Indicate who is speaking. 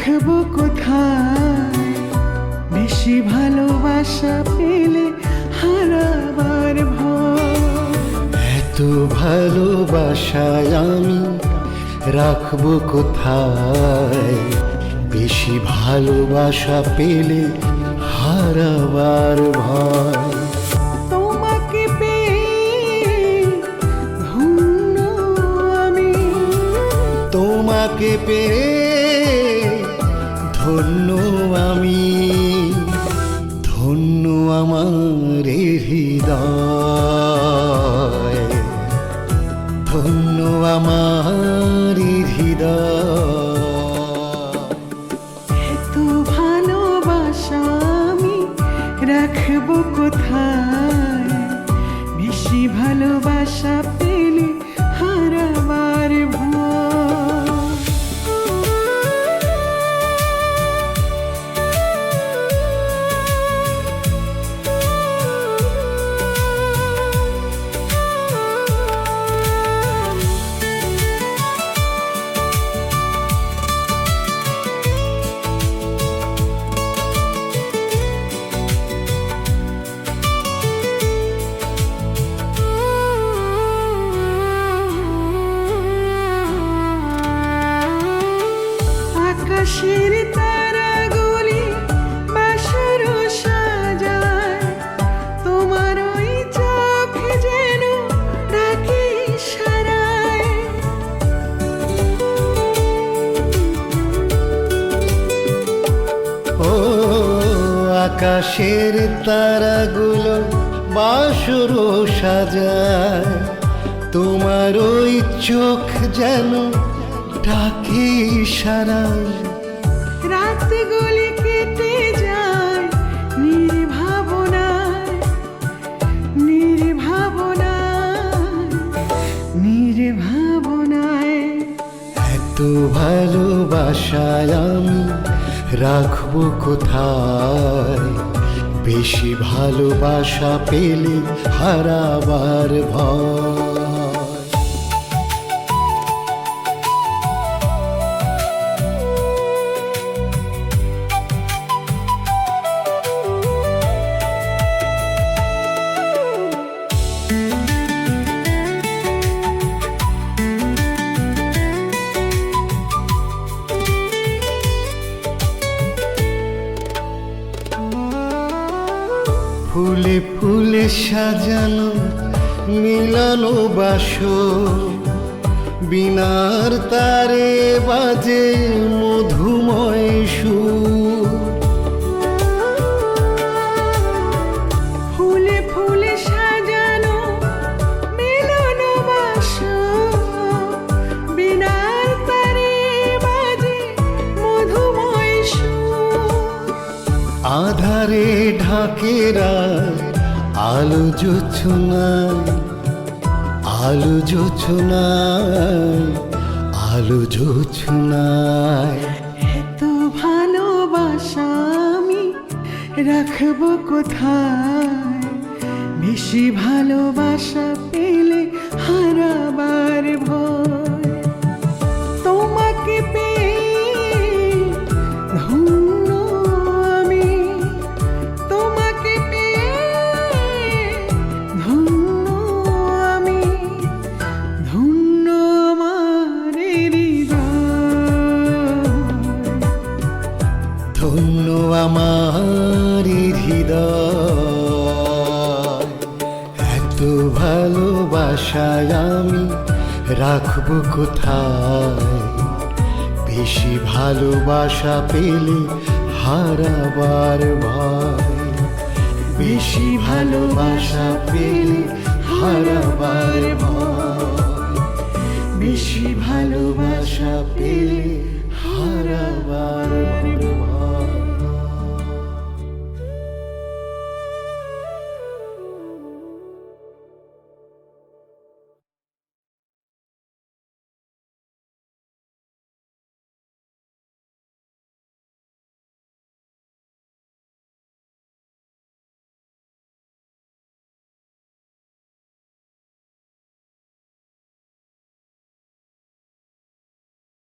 Speaker 1: রাখবো কোথায়? বেশি ভালোবাসা পেলে হারাবার ভয়।
Speaker 2: এত ভালোবাসায় আমি রাখবো কোথায়? বেশি ভালোবাসা পেলে হারাবার ভয়।
Speaker 1: তোমাকে পেয়ে ধন্য আমি,
Speaker 2: তোমাকে পেয়ে ধন্য আমি, ধন্য আমার এ হৃদয়, ধন্য আমার এ হৃদয়।
Speaker 1: এত ভালোবাসা আমি রাখবো কোথায়? বেশি ভালোবাসা পেলে হারাবার ভয়। আকাশের তারাগুলি বাসর সাজায়, তোমার ওই চোখ যেন ডাকে ইশারায়।
Speaker 2: ও আকাশের তারাগুলো বাসর সাজায়, তোমার ওই চোখ যেন ডাকে ইশারায়।
Speaker 1: রাতগুলি কেটে যায় নির্ভাবনায়, নির্ভাবনায়, নির্ভাবনায়।
Speaker 2: এত ভালোবাসায় আমি রাখবো কোথায়? বেশি ভালোবাসা পেলে হারাবার ভয়। ফুলে ফুলে সাজানো মিলানো বাসর, বিনার তারে বাজে মধুময় সুর।
Speaker 1: ফুলে ফুলে সাজানো মিলন বাসর, বিনার তারে বাজে মধুময় সুর।
Speaker 2: আধারে ঢাকে রাত, আলো জোছনায়, আলো জোছনায়, আলো জোছনায়।
Speaker 1: এত ভালোবাসা আমি রাখবো কোথায়? বেশি ভালোবাসা পেলে হারাবার ভয়। তোমাকে পেয়ে ধন্য আমি, তোমাকে পেয়ে ধন্য আমি, ধন্য আমার হৃদয়,
Speaker 2: ধন্য আমার হৃদয়। এত ভালোবাসায় আমি রাখবো কোথায়? বেশি ভালোবাসা পেলে হারাবার ভয়। বেশি ভালোবাসা পেলে